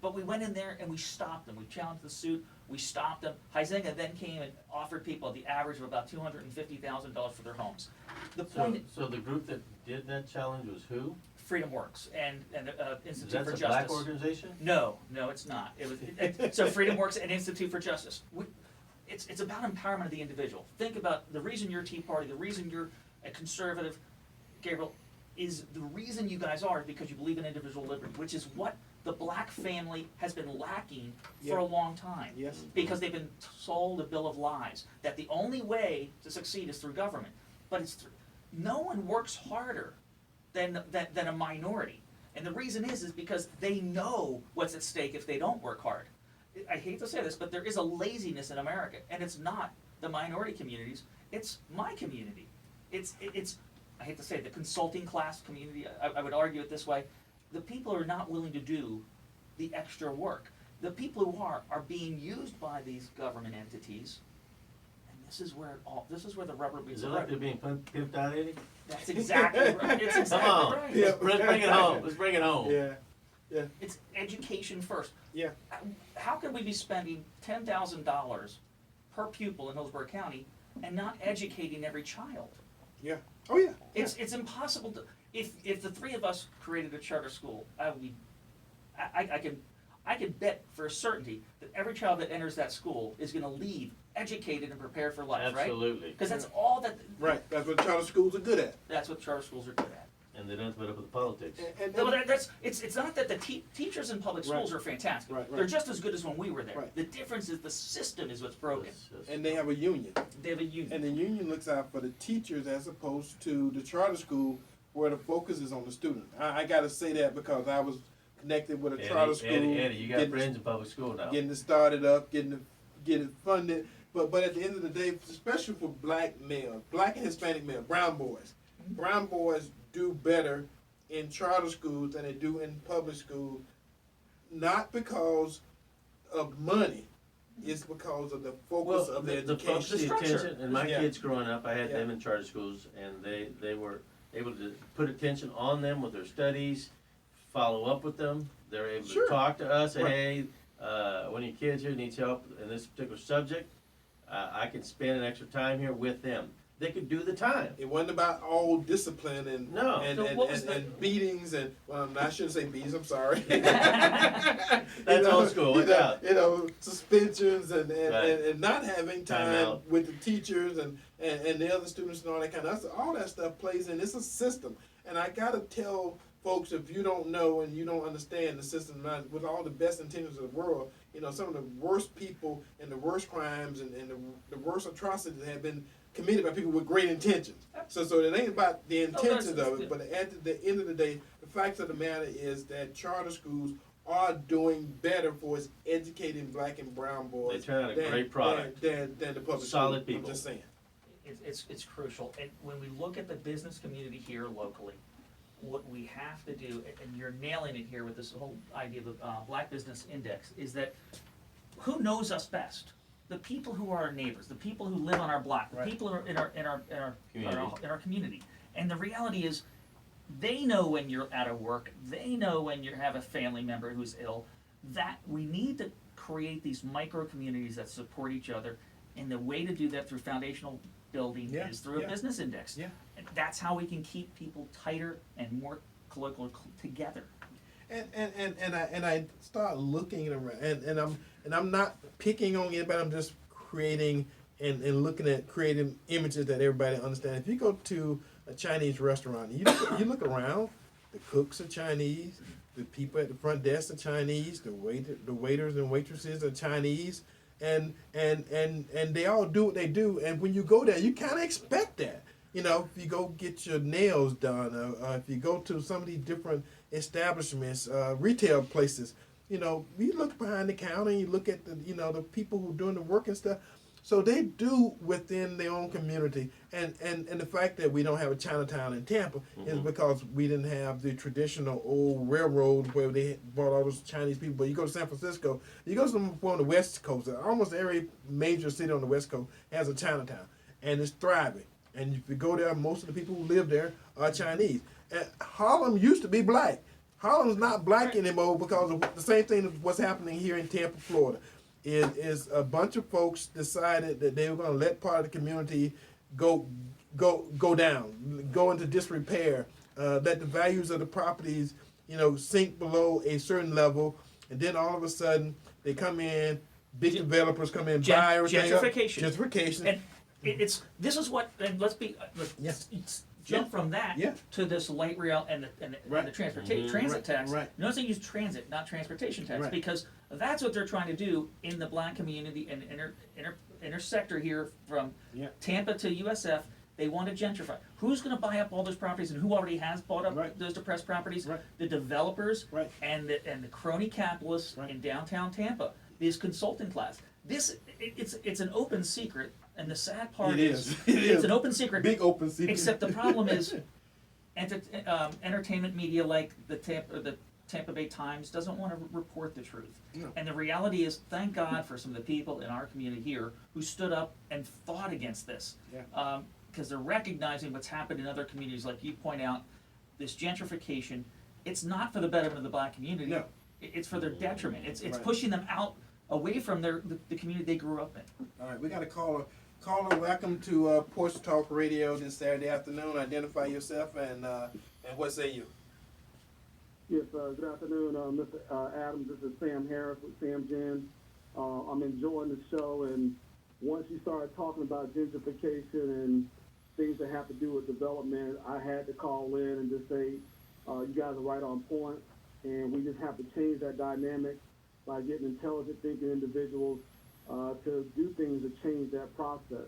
But we went in there and we stopped them. We challenged the suit. We stopped them. Huizenga then came and offered people the average of about $250,000 for their homes. The point. So the group that did that challenge was who? Freedom Works and Institute for Is Justice. that a black organization? No, it's not. So Freedom Works and Institute for Justice. It's about empowerment of the individual. Think about the reason you're Tea Party, the reason you're a conservative, Gabriel, is the reason you guys are because you believe in individual liberty, which is what the black family has been lacking for a long time. Yes. Because they've been sold a bill of lies that the only way to succeed is through government. But no one works harder than a minority. And the reason is because they know what's at stake if they don't work hard. I hate to say this, but there is a laziness in America, and it's not the minority communities, it's my community. It's I hate to say it, the consulting class community, I would argue it this way, the people who are not willing to do the extra work. The people who are being used by these government entities, and this is where the rubber meets Is the it road. like they're being pimped out, Eddie? That's exactly right. It's exactly Come on. right. Yeah. Let's bring it home. Let's bring it home. Yeah. It's education first. Yeah. How can we be spending $10,000 per pupil in Hillsborough County and not educating every child? Yeah. Oh yeah. It's impossible to. If the 3 of us created a charter school, I could bet for a certainty that every child that enters that school is going to leave educated and prepared for life, right? Absolutely. Because that's all that. Right. That's what charter schools are good at. That's what charter schools are good at. And they don't have to put up with the politics. No, but it's not that the teachers in public schools are fantastic. Right. They're just as good as when we were there. Right. The difference is the system is what's broken. And they have a union. They have a union. And the union looks out for the teachers as opposed to the charter school where the focus is on the student. I got to say that because I was connected with a charter school. Eddie, you got getting- friends in public school now. Getting it started up, getting it funded. But at the end of the day, especially for black males, black and Hispanic males, brown boys do better in charter schools than they do in public schools, not because of money. It's because of the focus of the the focus, education. the attention, and my Yeah. kids growing up, I had Yeah. them in charter schools, and they were able to put attention on them with their studies, follow up with them. They're able Sure. to talk to us, say, Right. hey, One of your kids here needs help in this particular subject, I can spend an extra time here with them. They could do the time. It wasn't about all discipline and No. and beatings and I shouldn't say beatings. I'm sorry. That's old school. You know, suspensions and Right. and not having time Timeout. with the teachers and the other students and all that kind of stuff. All that stuff plays in. It's a system, and I gotta tell folks, if you don't know and you don't understand the system, with all the best intentions of the world, you know, some of the worst people and the worst crimes and the worst atrocities have been committed by people with great intentions. So it ain't about the intentions of it, but at the end of the day, the fact of the matter is that charter schools are doing better for its educating black and brown boys. They turn out a great product. Than the public Solid school. people. I'm just saying. It's crucial. And when we look at the business community here locally, what we have to do, and you're nailing it here with this whole idea of the Black Business Index, is that who knows us best? The people who are our neighbors, the people who live on our block, the Right. people who are in our Community. in our community. And the reality is, they know when you're out of work. They know when you have a family member who's ill. That we need to create these micro communities that support each other, and the way to do that through foundational building is through a business index. Yeah. And that's how we can keep people tighter and more colloquial together. And I start looking around, and I'm not picking on anybody. I'm just creating and looking at creating images that everybody understands. If you go to a Chinese restaurant, you look around, the cooks are Chinese, the people at the front desk are Chinese, the waiters and waitresses are Chinese, and they all do what they do. And when you go there, you kind of expect that. You know, if you go get your nails done, if you go to some of these different establishments, retail places, you know, you look behind the counter and you look at the, you know, the people who are doing the work and stuff. So they do within their own community. And the fact that we don't have a Chinatown in Tampa is because we didn't have the traditional old railroad where they brought all those Chinese people. But you go to San Francisco, you go to some on the West Coast, almost every major city on the West Coast has a Chinatown, and it's thriving. And if you go there, most of the people who live there are Chinese. And Harlem used to be black. Harlem's not black anymore because of the same thing that's what's happening here in Tampa, Florida. Is a bunch of folks decided that they were going to let part of the community go down, go into disrepair, let the values of the properties, you know, sink below a certain level, and then all of a sudden they come in, big developers come in, buy everything up. Gentrification. And this is what, and let's jump from that to this light rail and the transit tax. Right. Notice they use transit, not transportation tax, because that's what they're trying to do in the black community and intersector here from Tampa to USF. They want to gentrify. Who's going to buy up all those properties, and who already has bought up those depressed properties? The developers and the crony capitalists in downtown Tampa. This consulting class. It's an open secret. And the sad part is it's an open secret. Big open secret. Except the problem is, entertainment media like the TampaBay Times doesn't want to report the truth. No. And the reality is, thank God for some of the people in our community here who stood up and fought against this. Because they're recognizing what's happened in other communities, like you point out, this gentrification. It's not for the betterment of the black community. No. It's for their detriment. It's pushing them out away from the community they grew up in. All right, we got a caller. Caller, welcome to Porch Talk Radio this Saturday afternoon. Identify yourself and what say you? Yes, good afternoon, Mr. Adams. This is Sam Harris with Sam Jen. I'm enjoying the show, and once you started talking about gentrification and things that have to do with development, I had to call in and just say, you guys are right on point, and we just have to change that dynamic by getting intelligent thinking individuals to do things to change that process.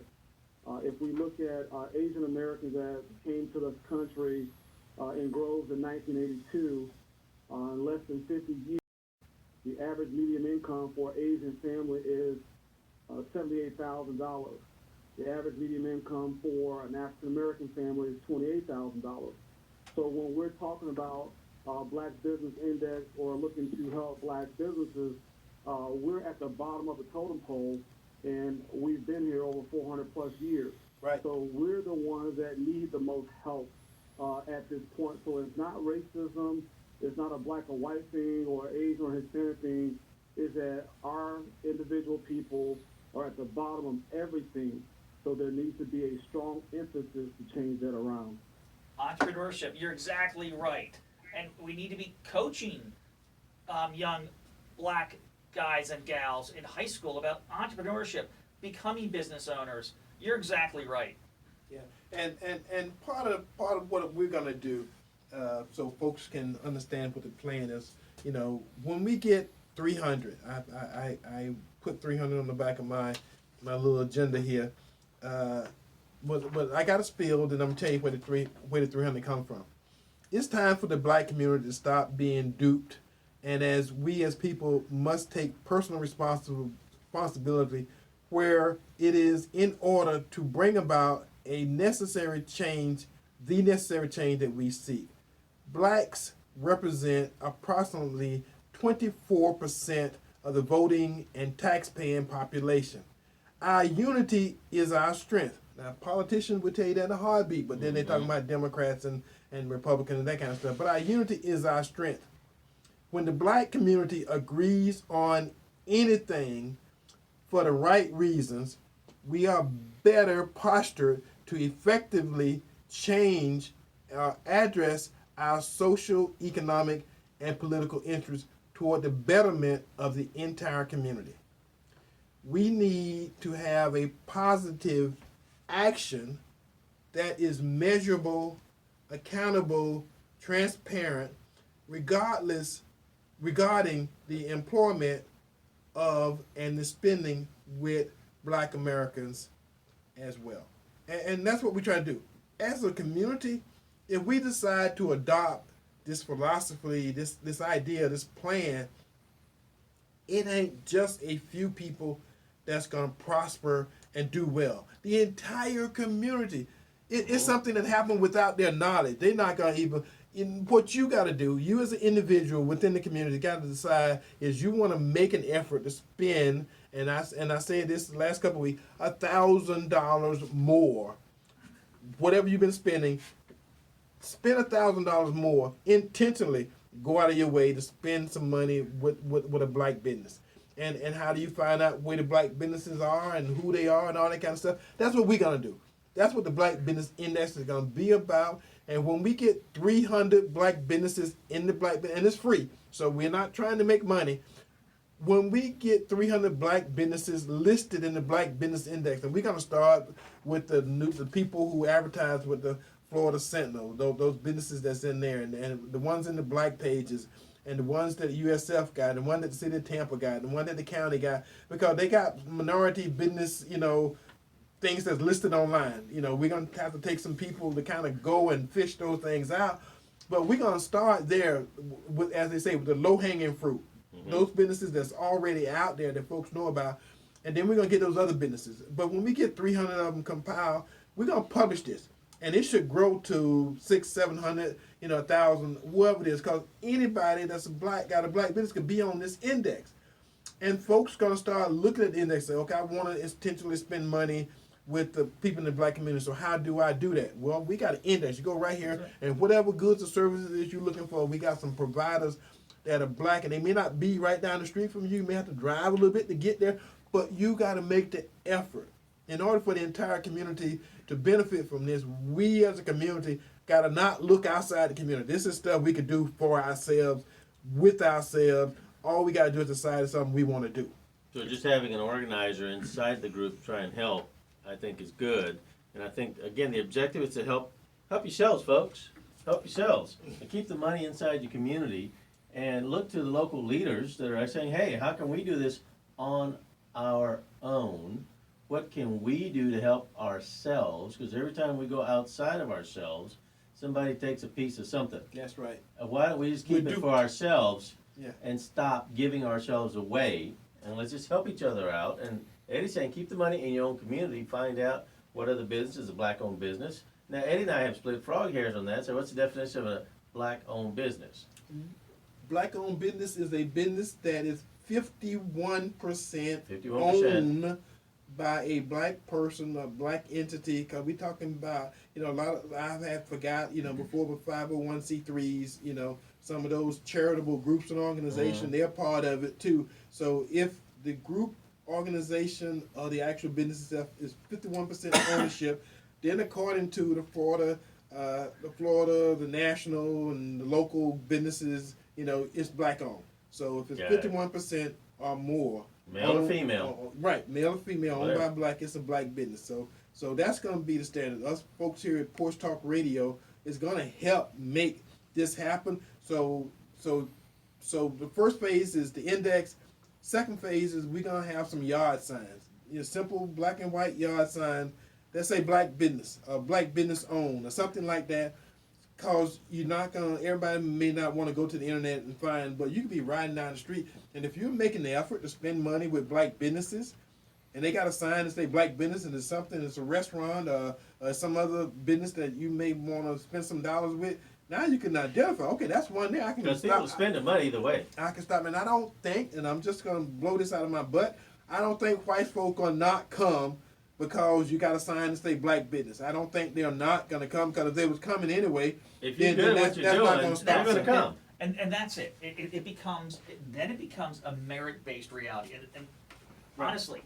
If we look at Asian Americans that came to this country in Groves in 1982, in less than 50 years, the average median income for an Asian family is $78,000. The average median income for an African American family is $28,000. So when we're talking about Black Business Index or looking to help black businesses, we're at the bottom of the totem pole, and we've been here over 400 plus years. Right. So we're the ones that need the most help at this point. So it's not racism, it's not a black or white thing or Asian or Hispanic thing. is that our individual people are at the bottom of everything, so there needs to be a strong emphasis to change that around. Entrepreneurship, you're exactly right. And we need to be coaching young black guys and gals in high school about entrepreneurship, becoming business owners. You're exactly right. Yeah, and part of what we're gonna do, so folks can understand what the plan is. You know, when we get 300, I put 300 on the back of my little agenda here. But I got a spiel, then I'm gonna tell you where the 300 come from. It's time for the black community to stop being duped, and as we as people must take personal responsibility where it is in order to bring about a necessary change, the necessary change that we seek. Blacks represent approximately 24% of the voting and tax-paying population. Our unity is our strength. Now, politicians would tell you that in a heartbeat, but then they're talking about Democrats and Republicans and that kind of stuff. But our unity is our strength. When the black community agrees on anything for the right reasons, we are better postured to effectively change or address our social, economic, and political interests toward the betterment of the entire community. We need to have a positive action that is measurable, accountable, transparent, regarding the employment of and the spending with black Americans as well. And that's what we try to do. As a community, if we decide to adopt this philosophy, this idea, this plan, it ain't just a few people that's going to prosper and do well. The entire community. It's something that happened without their knowledge. They're not going to even... What you got to do, you as an individual within the community got to decide is you want to make an effort to spend, and I said this the last couple of weeks, $1,000 more. Whatever you've been spending, spend $1,000 more intentionally. Go out of your way to spend some money with a black business. And how do you find out where the black businesses are and who they are and all that kind of stuff? That's what we're going to do. That's what the Black Business Index is going to be about. And when we get 300 black businesses in the and it's free, so we're not trying to make money. When we get 300 black businesses listed in the Black Business Index, and we're going to start with the people who advertise with the Florida Sentinel, those businesses that's in there, and the ones in the black pages, and the ones that USF got, and the one that the city of Tampa got, the one that the county got, because they got minority business, things that's listed online. We're going to have to take some people to kind of go and fish those things out. But we're going to start there with, as they say, with the low-hanging fruit. Mm-hmm. Those businesses that's already out there that folks know about. And then we're going to get those other businesses. But when we get 300 of them compiled, we're going to publish this. And it should grow to 600, 700, 1,000, whoever it is. Because anybody that's got a black business could be on this index. And folks going to start looking at the index and say, okay, I want to intentionally spend money with the people in the black community. So how do I do that? Well, we got an index. You go right here, and whatever goods or services that you're looking for, we got some providers that are black, and they may not be right down the street from you. You may have to drive a little bit to get there, but you got to make the effort. In order for the entire community to benefit from this, we as a community got to not look outside the community. This is stuff we could do for ourselves, with ourselves. All we got to do is decide it's something we want to do. So just having an organizer inside the group to try and help, I think, is good. And I think, again, the objective is to help yourselves, folks. Help yourselves. And keep the money inside your community and look to the local leaders that are saying, hey, how can we do this on our own? What can we do to help ourselves? Because every time we go outside of ourselves, somebody takes a piece of something. That's right. Why don't we just keep it for ourselves and stop giving ourselves away, and let's just help each other out. And Eddie's saying keep the money in your own community, find out what other business is a black-owned business. Now, Eddie and I have split frog hairs on that, so what's the definition of a black-owned business? Black-owned business is a business that is 51% 51%. owned by a black person, a black entity, because we're talking about, a lot of, I have forgot, before with 501c3s, some of those charitable groups and organizations, they're part of it too. So if the group organization or the actual business itself is 51% ownership, then according to the Florida, the national and the local businesses, it's black owned. So if it's 51% or more, male or female, right, male or female, owned by black, it's a black business. So that's going to be the standard. Us folks here at Porch Talk Radio is going to help make this happen. So the first phase is the index. Second phase is we're going to have some yard signs. Simple black and white yard signs that say black business, black business owned, or something like that. Because everybody may not want to go to the internet and find, but you could be riding down the street, and if you're making the effort to spend money with black businesses, and they got a sign that say black business, and it's a restaurant or some other business that you may want to spend some dollars with, now you can identify, okay, that's one there. I can because stop. people spend the money either way. I can stop, and I don't think, and I'm just going to blow this out of my butt, I don't think white folk are not come because you got a sign that say black business. I don't think they're not going to come, because if they was coming anyway, if you're good at what you're doing, they're going to come. And that's it. It becomes a merit-based reality. And honestly,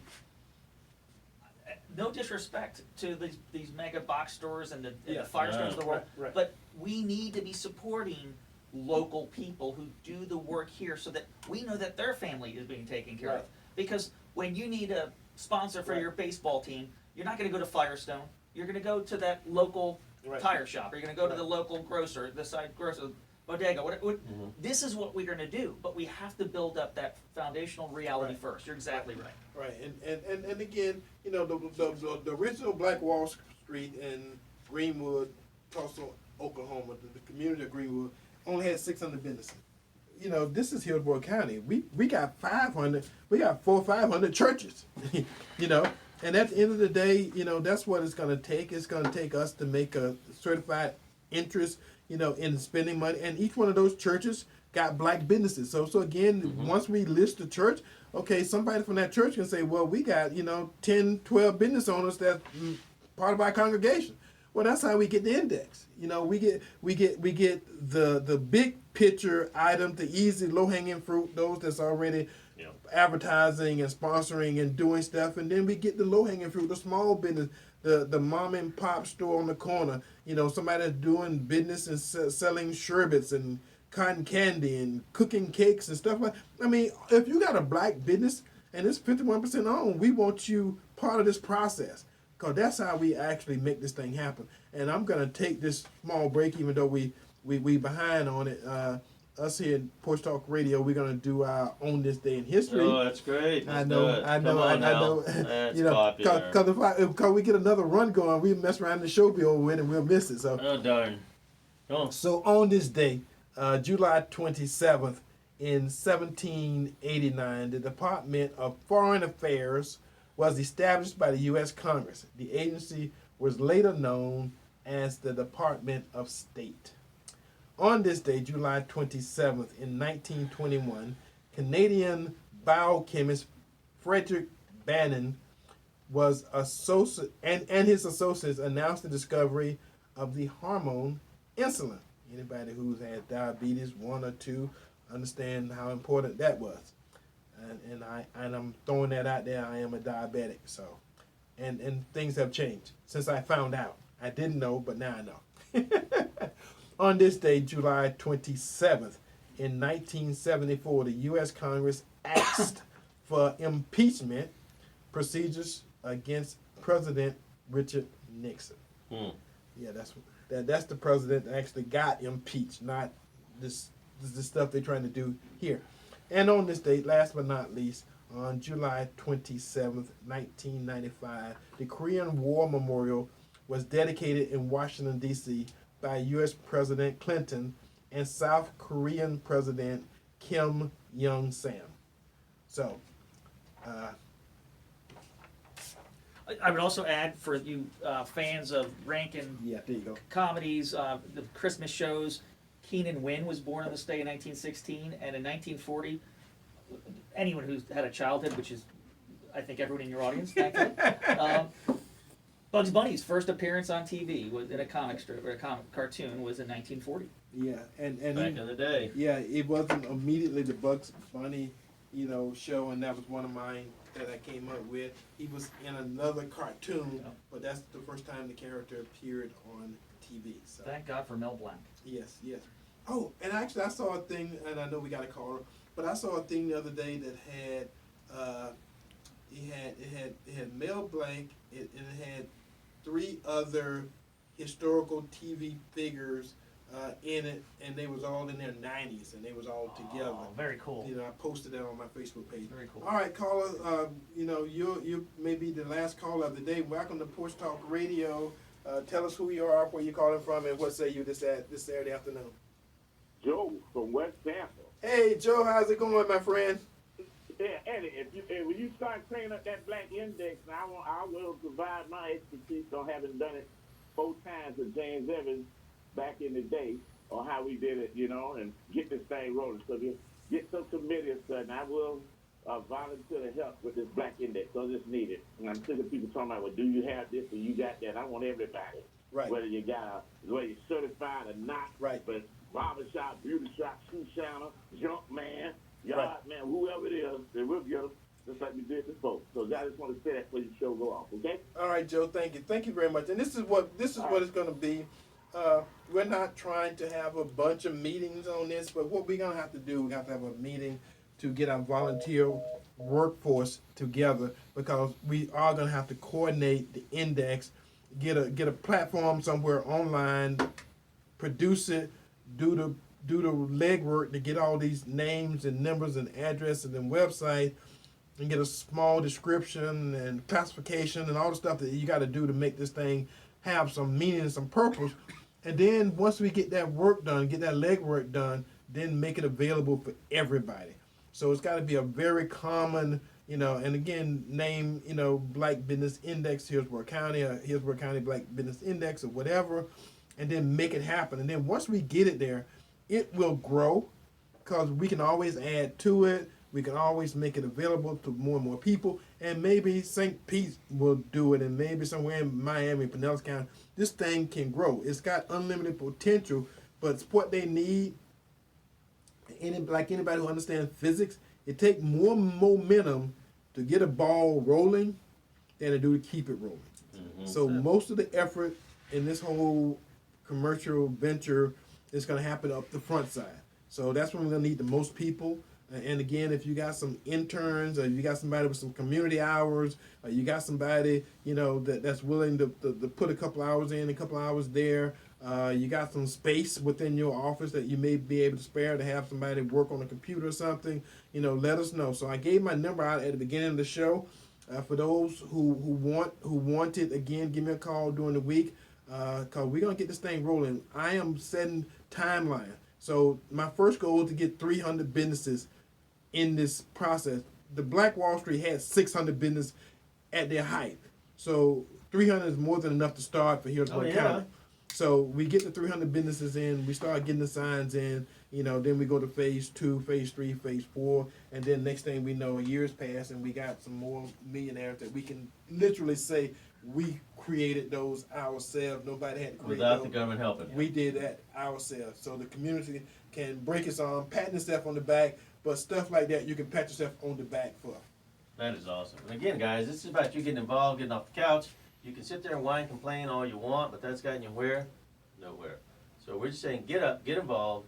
no disrespect to these mega box stores and the Firestores of the world, but we need to be supporting local people who do the work here so that we know that their family is being taken care of. Because when you need a sponsor for your baseball team, you're not going to go to Firestone. You're going to go to that local tire shop. Or you're going to go to the local grocer, the side grocer, bodega. This is what we're going to do, but we have to build up that foundational reality first. You're exactly right. Right, and again, the original Black Wall Street in Greenwood, Tulsa, Oklahoma, the community of Greenwood, only had 600 businesses. This is Hillsborough County. We got 500. We got 400 or 500 churches. And at the end of the day, that's what it's going to take. It's going to take us to make a certified interest, in spending money. And each one of those churches got black businesses. So again, once we list the church, okay, somebody from that church can say, well, we got 10, 12 business owners that's part of our congregation. Well, that's how we get the index. We get the big picture item, the easy low hanging fruit, those that's already advertising and sponsoring and doing stuff, and then we get the low hanging fruit, the small business, the mom and pop store on the corner. Somebody that's doing business and selling sherbets and cotton candy and cooking cakes and stuff like. I mean, if you got a black business and it's 51% owned, we want you part of this process. Because that's how we actually make this thing happen. And I'm going to take this small break, even though we behind on it. Us here at Porch Talk Radio, we're going to do our On This Day in History. Oh, that's great. I know. That's popular. Because we get another run going, we mess around the show be over with and we'll miss it. So. Oh, darn. Oh. So on this day, July 27th, in 1789, the Department of Foreign Affairs was established by the U.S. Congress. The agency was later known as the Department of State. On this day, July 27th, in 1921, Canadian biochemist Frederick Bannon was and his associates announced the discovery of the hormone insulin. Anybody who's had diabetes 1 or 2 understand how important that was. And I'm throwing that out there. I am a diabetic, so and things have changed since I found out. I didn't know, but now I know. On this day, July 27th, in 1974, the U.S. Congress asked for impeachment procedures against President Richard Nixon. Yeah, that's the president that actually got impeached, not this stuff they're trying to do here. And on this date, last but not least, on July 27th, 1995, the Korean War Memorial was dedicated in Washington, D.C. by U.S. President Clinton and South Korean President Kim Jong-sam. So, I would also add for you fans of Rankin there you go. comedies, the Christmas shows, Keenan Wynn was born on this day in 1916, and in 1940, anyone who's had a childhood, which is, I think, everyone in your audience, thankfully, Bugs Bunny's first appearance on TV was in a comic strip or a comic cartoon was in 1940. Yeah, and Back in the day. yeah, it wasn't immediately the Bugs Bunny, show, and that was one of mine that I came up with. He was in another cartoon, but that's the first time the character appeared on TV. So Thank God for Mel Blanc. yes. Oh, and actually, I saw a thing, and I know we got a caller, but I saw a thing the other day that had it had Mel Blanc, and it had 3 other historical TV figures in it, and they was all in their 90s, and they was all together. Oh, very cool. I posted that on my Facebook page. Very cool. All right, caller, you may be the last caller of the day. Welcome to Porch Talk Radio. Tell us who you are, where you're calling from, and what say you this Saturday afternoon. Joe from West Tampa. Hey, Joe, how's it going, my friend? Yeah, Eddie, when you start cleaning up that black index, I will provide my expertise on having done it 4 times with James Evans back in the day, on how we did it, and get this thing rolling. So just get some committee and I will volunteer to help with this black index. So I just need it. And I'm sick of people talking about, well, do you have this or you got that? I want everybody. Right. Whether you're certified or not. Right. But barbershop, beauty shop, shoe shiner, junk man, yard man, whoever it is, they will get us just like we did before. So I just want to say that before your show go off, okay? All right, Joe. Thank you very much. And this is what it's going to be. We're not trying to have a bunch of meetings on this, but what we're going to have to do, we have to have a meeting to get our volunteer workforce together, because we are going to have to coordinate the index, get a platform somewhere online, produce it, do the legwork to get all these names and numbers and addresses and website, and get a small description and classification and all the stuff that you got to do to make this thing have some meaning and some purpose. And then once we get that work done, get that legwork done, then make it available for everybody. So it's got to be a very common, and again, name, Black Business Index, Hillsborough County Black Business Index or whatever, and then make it happen. And then once we get it there, it will grow, because we can always add to it. We can always make it available to more and more people. And maybe St. Pete will do it, and maybe somewhere in Miami, Pinellas County. This thing can grow. It's got unlimited potential, but it's what they need. Like anybody who understands physics, it takes more momentum to get a ball rolling than it do to keep it rolling. Mm-hmm. So most of the effort in this whole commercial venture is going to happen up the front side. So that's when we're going to need the most people. And again, if you got some interns, or you got somebody with some community hours, or you got somebody, that's willing to put a couple hours in, a couple hours there, you got some space within your office that you may be able to spare to have somebody work on a computer or something, let us know. So I gave my number out at the beginning of the show. For those who want it, again, give me a call during the week, because we're going to get this thing rolling. I am setting timeline. So my first goal is to get 300 businesses in this process. The Black Wall Street had 600 businesses at their height. So 300 is more than enough to start for Hillsborough County. So we get the 300 businesses in, we start getting the signs in, then we go to phase 2, phase 3, phase 4, and then next thing we know, a year's passed and we got some more millionaires that we can literally say we created those ourselves. Nobody had to create without those. the government helping. We did that ourselves. So the community can break its arm, pat itself on the back, but stuff like that you can pat yourself on the back for. That is awesome. And again, guys, this is about you getting involved, getting off the couch. You can sit there and whine, complain all you want, but that's gotten you where? Nowhere. So we're just saying, get up, get involved,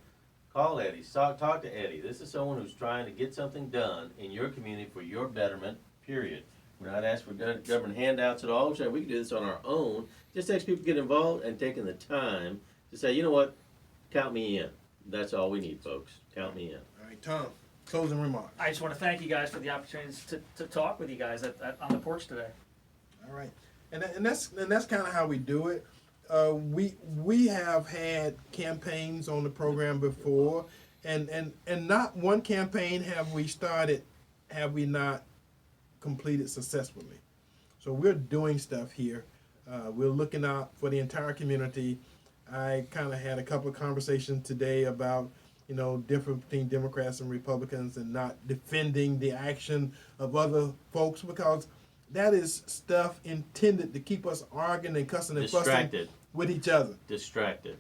call Eddie, talk to Eddie. This is someone who's trying to get something done in your community for your betterment, period. We're not asking for government handouts at all. We're saying we can do this on our own. Just takes people to get involved and taking the time to say, you know what, count me in. That's all we need, folks. Count me in. All right, Tom, closing remarks. I just want to thank you guys for the opportunity to talk with you guys on the porch today. All right, and that's kind of how we do it. We have had campaigns on the program before, and not one campaign have we not completed successfully. So we're doing stuff here. We're looking out for the entire community. I kind of had a couple of conversations today about, difference between Democrats and Republicans, and not defending the action of other folks, because that is stuff intended to keep us arguing and cussing and fussing Distracted. with each other. Distracted.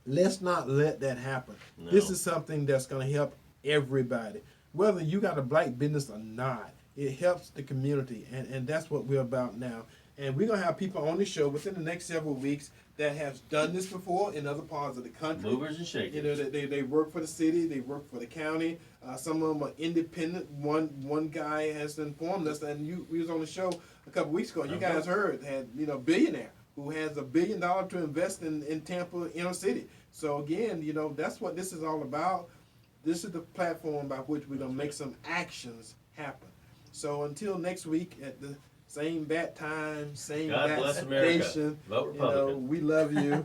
Let's not let that happen. No. This is something that's going to help everybody. Whether you got a black business or not, it helps the community, and that's what we're about now. And we're going to have people on the show within the next several weeks that have done this before in other parts of the country. Movers and shakers. You know, they work for the city, they work for the county. Some of them are independent. One guy has informed us, and we was on the show a couple weeks ago. You guys heard, had billionaire who has $1 billion to invest in Tampa inner city. So again, that's what this is all about. This is the platform by which we're gonna make some actions happen. So until next week at the same bat time, same God bat bless America. station. Vote Republican. We love you.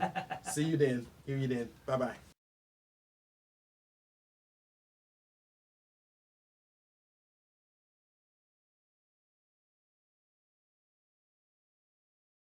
See you then. Hear you then. Bye bye.